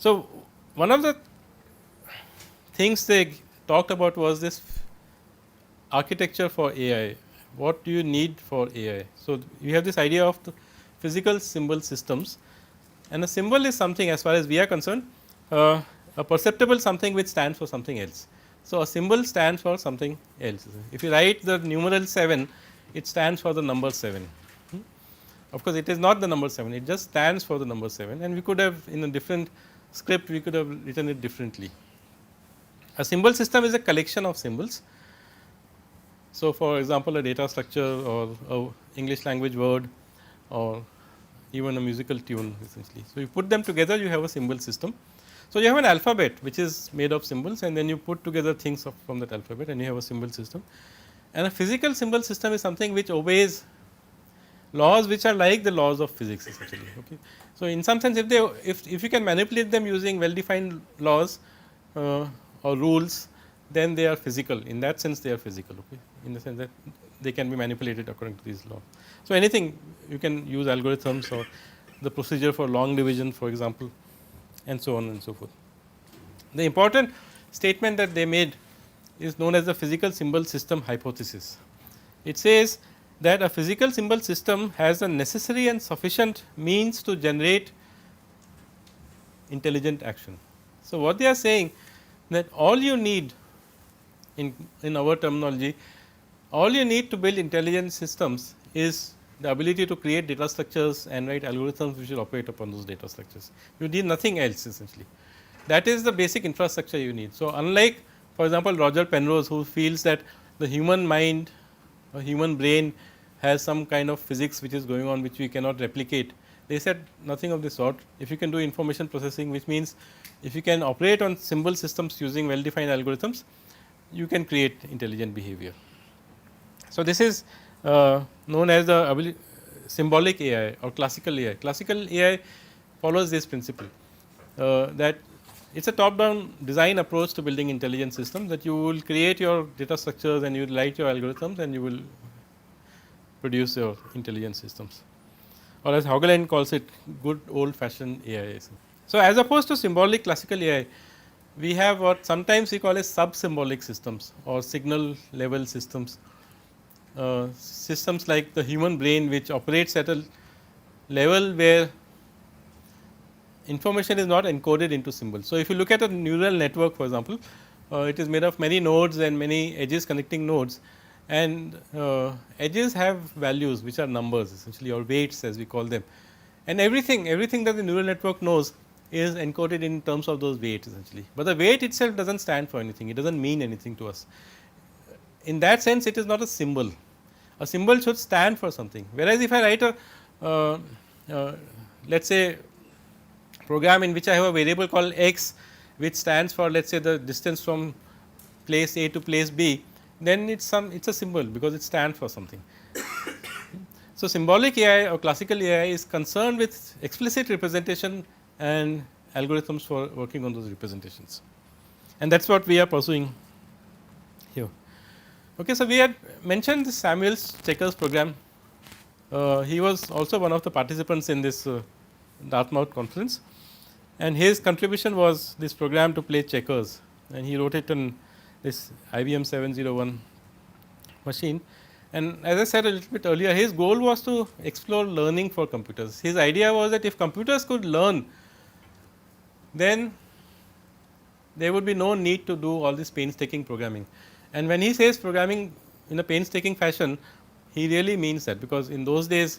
So, one of the things they talked about was this architecture for AI. What do you need for AI? So, you have this idea of the physical symbol systems, and a symbol is something, as far as we are concerned, a perceptible something which stands for something else. So, a symbol stands for something else. If you write the numeral 7, it stands for the number 7. Of course, it is not the number 7, it just stands for the number 7, and we could have, in a different script, we could have written it differently. A symbol system is a collection of symbols. So, for example, a data structure or a English language word or even a musical tune essentially. So, you put them together, you have a symbol system. So, you have an alphabet which is made of symbols, and then you put together things from that alphabet, and you have a symbol system. And a physical symbol system is something which obeys laws which are like the laws of physics essentially. Okay. So, in some sense, if you can manipulate them using well defined laws or rules, then they are physical. In that sense, they are physical. Okay. In the sense that they can be manipulated according to these laws. So, anything you can use algorithms or the procedure for long division, for example, and so on and so forth. The important statement that they made is known as the physical symbol system hypothesis. It says that a physical symbol system has the necessary and sufficient means to generate intelligent action. So, what they are saying that all you need in our terminology, all you need to build intelligent systems is the ability to create data structures and write algorithms which will operate upon those data structures. You need nothing else essentially. That is the basic infrastructure you need. So, unlike for example, Roger Penrose, who feels that the human mind or human brain has some kind of physics which is going on which we cannot replicate. They said nothing of this sort. If you can do information processing, which means if you can operate on symbol systems using well defined algorithms, you can create intelligent behavior. So, this is known as the symbolic AI or classical AI. Classical AI follows this principle that it is a top down design approach to building intelligent systems, that you will create your data structures and you will write your algorithms and you will produce your intelligent systems, or as Haugland calls it, good old fashioned AI. So, as opposed to symbolic classical AI, we have what sometimes we call as sub symbolic systems or signal level systems, systems like the human brain which operates at a level where information is not encoded into symbols. So, if you look at a neural network, for example, it is made of many nodes and many edges connecting nodes, and edges have values which are numbers essentially, or weights as we call them, and everything that the neural network knows is encoded in terms of those weights essentially, but the weight itself does not stand for anything, it does not mean anything to us. In that sense, it is not a symbol. A symbol should stand for something, whereas if I write a let us say program in which I have a variable called x, which stands for let us say the distance from place A to place B, then it is a symbol because it stands for something. So, symbolic AI or classical AI is concerned with explicit representation and algorithms for working on those representations, and that is what we are pursuing here. Okay, so, we had mentioned the Samuel's checkers program. He was also one of the participants in this Dartmouth conference, and his contribution was this program to play checkers, and he wrote it on this IBM 701 machine. And as I said a little bit earlier, his goal was to explore learning for computers. His idea was that if computers could learn, then there would be no need to do all this painstaking programming. And when he says programming in a painstaking fashion, he really means that, because in those days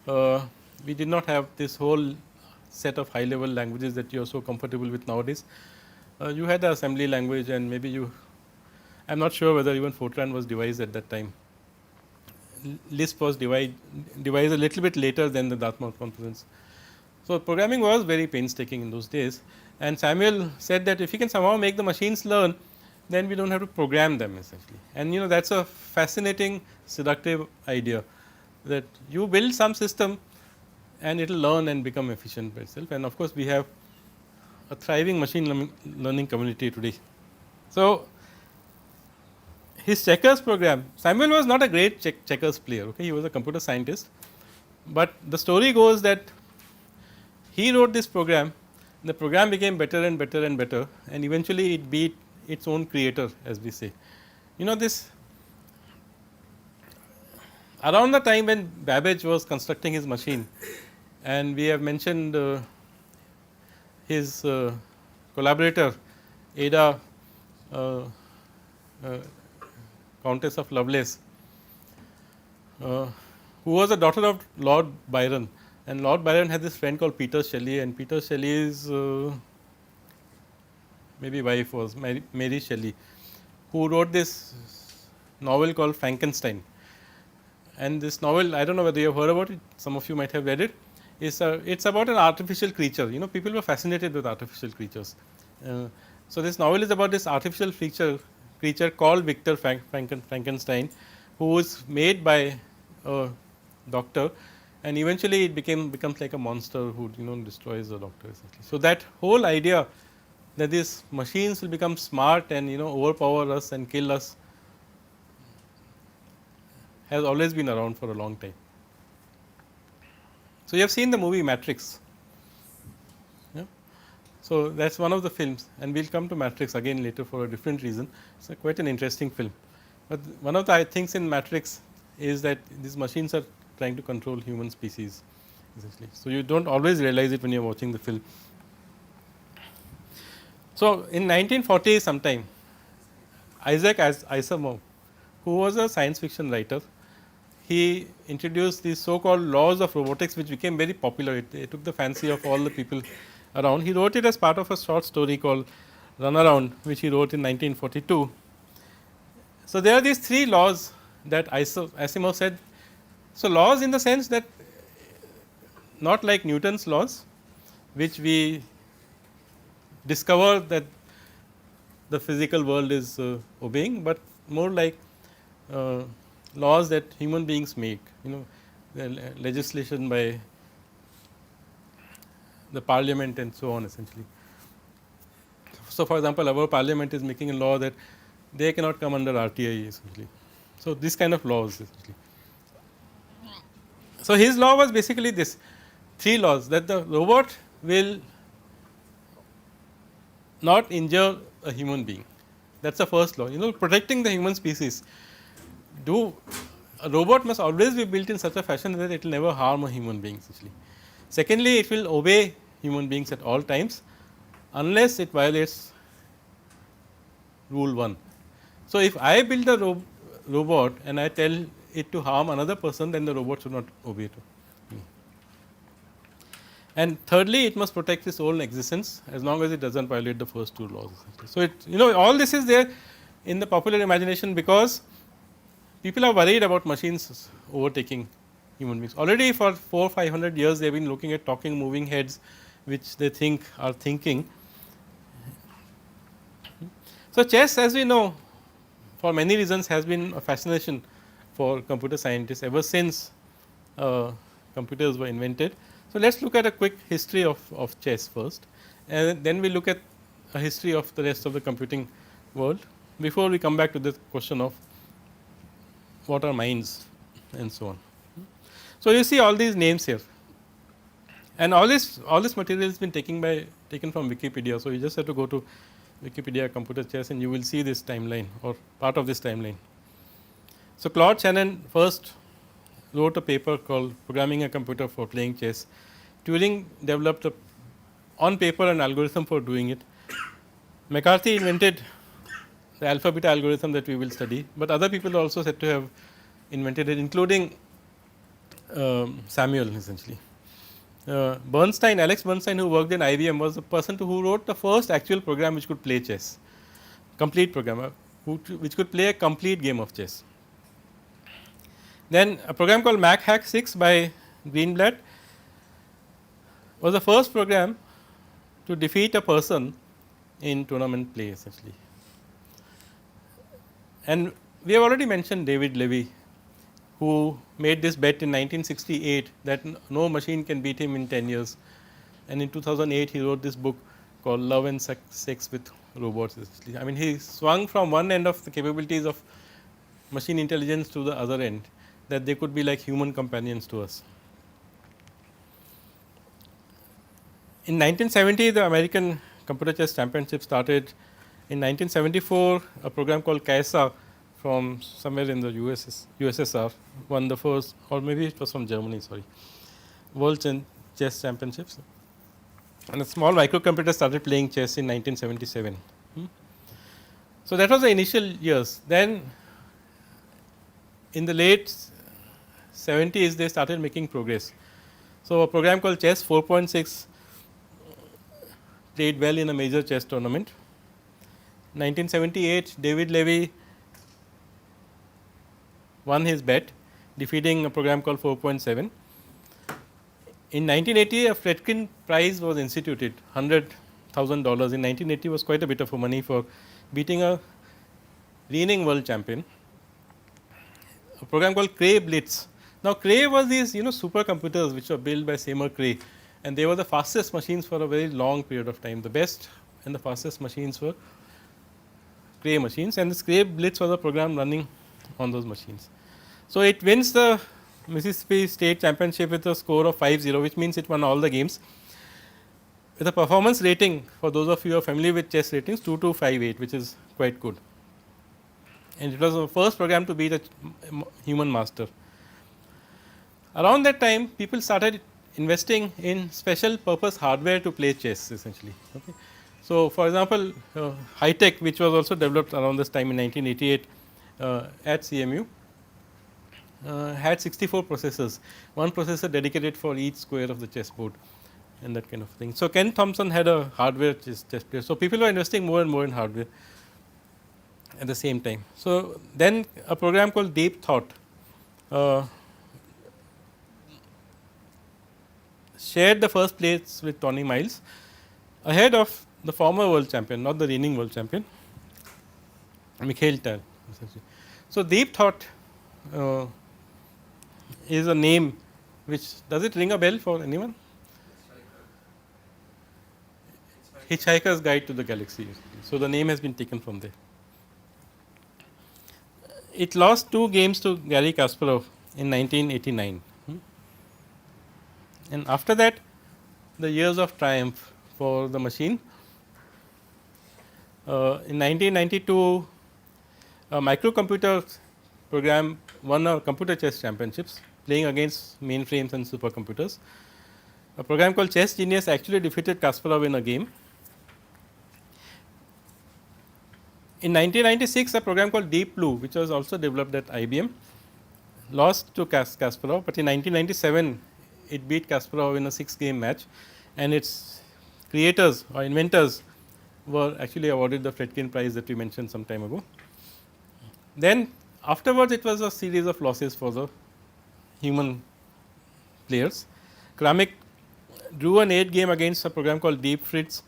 we did not have this whole set of high level languages that you are so comfortable with nowadays. You had the assembly language, and maybe you, I am not sure whether even Fortran was devised at that time. Lisp was devised a little bit later than the Dartmouth conference. So, programming was very painstaking in those days, and Samuel said that if you can somehow make the machines learn, then we do not have to program them essentially. And that is a fascinating seductive idea, that you build some system and it will learn and become efficient by itself, and of course, we have a thriving machine learning community today. So, his checkers program, Samuel was not a great checkers player, okay? He was a computer scientist, but the story goes that he wrote this program the program became better and better and better, and eventually it beat its own creator, as we say. You know, this around the time when Babbage was constructing his machine, and we have mentioned his collaborator Ada uh, uh, Countess of Lovelace, who was a daughter of Lord Byron, and Lord Byron had this friend called Peter Shelley, and Peter Shelley's maybe wife was Mary Shelley, who wrote this novel called Frankenstein. And this novel, I do not know whether you have heard about it, some of you might have read it. It's about an artificial creature. You know, people were fascinated with artificial creatures. So this novel is about this artificial creature called Victor Frankenstein, who was made by a doctor, and eventually it becomes like a monster who destroys the doctor. Essentially. So that whole idea that these machines will become smart and overpower us and kill us has always been around for a long time. So, you have seen the movie Matrix. Yeah. So, that is one of the films, and we will come to Matrix again later for a different reason. It is quite an interesting film, but one of the things in Matrix is that these machines are trying to control human species essentially. So, you do not always realize it when you are watching the film. So, in 1940 sometime, Isaac Asimov, who was a science fiction writer, he introduced these so called laws of robotics, which became very popular. It took the fancy of all the people around. He wrote it as part of a short story called Runaround, which he wrote in 1942. So, there are these three laws that Asimov said. So, laws in the sense that not like Newton's laws, which we discover that the physical world is obeying, but more like laws that human beings make, the legislation by the parliament and so on essentially. So, for example, our parliament is making a law that they cannot come under RTI essentially. So, this kind of laws essentially. So, his law was basically this three laws, that the robot will not injure a human being. That is the first law, protecting the human species. A robot must always be built in such a fashion that it will never harm a human being essentially. Secondly, it will obey human beings at all times, unless it violates rule 1. So, if I build a robot and I tell it to harm another person, then the robot should not obey it. And thirdly, it must protect its own existence as long as it does not violate the first two laws. So, all this is there in the popular imagination, because people are worried about machines overtaking human beings. Already for 400-500 years, they have been looking at talking moving heads, which they think are thinking. So, chess, as we know, for many reasons has been a fascination for computer scientists ever since computers were invented. So, let us look at a quick history of chess first, and then we look at a history of the rest of the computing world, before we come back to the question of what are minds and so on. So, you see all these names here, and all this material has been taken from Wikipedia. So, you just have to go to Wikipedia computer chess and you will see this timeline or part of this timeline. So, Claude Shannon first wrote a paper called Programming a Computer for Playing Chess. Turing developed on paper an algorithm for doing it. McCarthy invented the alpha beta algorithm that we will study, but other people are also said to have invented it, including Samuel essentially. Alex Bernstein, who worked in IBM, was the person who wrote the first actual program which could play chess, complete program, which could play a complete game of chess. Then a program called MacHack 6 by Greenblatt was the first program to defeat a person in tournament play essentially. And we have already mentioned David Levy, who made this bet in 1968 that no machine can beat him in 10 years. And in 2008, he wrote this book called Love and Sex with Robots. I mean, he swung from one end of the capabilities of machine intelligence to the other end, that they could be like human companions to us. In 1970, the American Computer Chess Championship started. In 1974, a program called CAISA from somewhere in the USSR won the first, or maybe it was from Germany, sorry, World Chess Championships. And a small microcomputer started playing chess in 1977. So, that was the initial years. Then in the late 70s, they started making progress. So, a program called Chess 4.6 played well in a major chess tournament. 1978, David Levy won his bet, defeating a program called 4.7. In 1980, a Fredkin prize was instituted, $100,000 in 1980 was quite a bit of money for beating a reigning world champion. A program called Cray Blitz. Now, Cray was these supercomputers which were built by Seymour Cray, and they were the fastest machines for a very long period of time. The best and the fastest machines were Cray machines, and this Cray Blitz was a program running on those machines. So, it wins the Mississippi State Championship with a score of 5-0, which means it won all the games with a performance rating, for those of you who are familiar with chess ratings, 2258, which is quite good. And it was the first program to beat a human master. Around that time, people started investing in special purpose hardware to play chess essentially. Okay. So, for example, High-Tech, which was also developed around this time in 1988 at CMU, had 64 processors, one processor dedicated for each square of the chessboard and that kind of thing. So, Ken Thompson had a hardware chess player. So, people were investing more and more in hardware at the same time. So, then a program called Deep Thought shared the first place with Tony Miles, ahead of the former world champion, not the reigning world champion, Mikhail Tal. So, Deep Thought is a name which, does it ring a bell for anyone? Hitchhiker's Guide to the Galaxy. So, the name has been taken from there. It lost 2 games to Garry Kasparov in 1989. And after that, the years of triumph for the machine. In 1992, a microcomputer program won a computer chess championships, playing against mainframes and supercomputers. A program called Chess Genius actually defeated Kasparov in a game. In 1996, a program called Deep Blue, which was also developed at IBM, lost to Kasparov, but in 1997, it beat Kasparov in a 6-game match, and its creators or inventors were actually awarded the Fredkin prize that we mentioned some time ago. Then afterwards, it was a series of losses for the human players. Kramnik drew an 8-game against a program called Deep Fritz.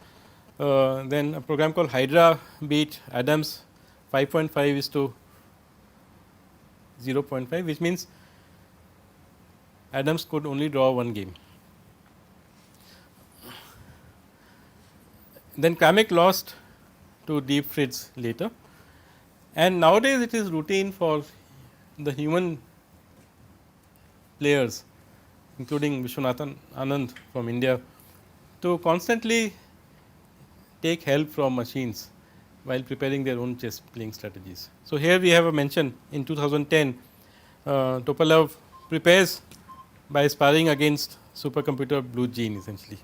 Then a program called Hydra beat Adams 5.5:0.5, which means Adams could only draw 1 game. Then Kramnik lost to Deep Fritz later, and nowadays it is routine for the human players, including Vishwanathan Anand from India, to constantly take help from machines while preparing their own chess playing strategies. So, here we have a mention in 2010, Topalov prepares by sparring against supercomputer Blue Gene essentially.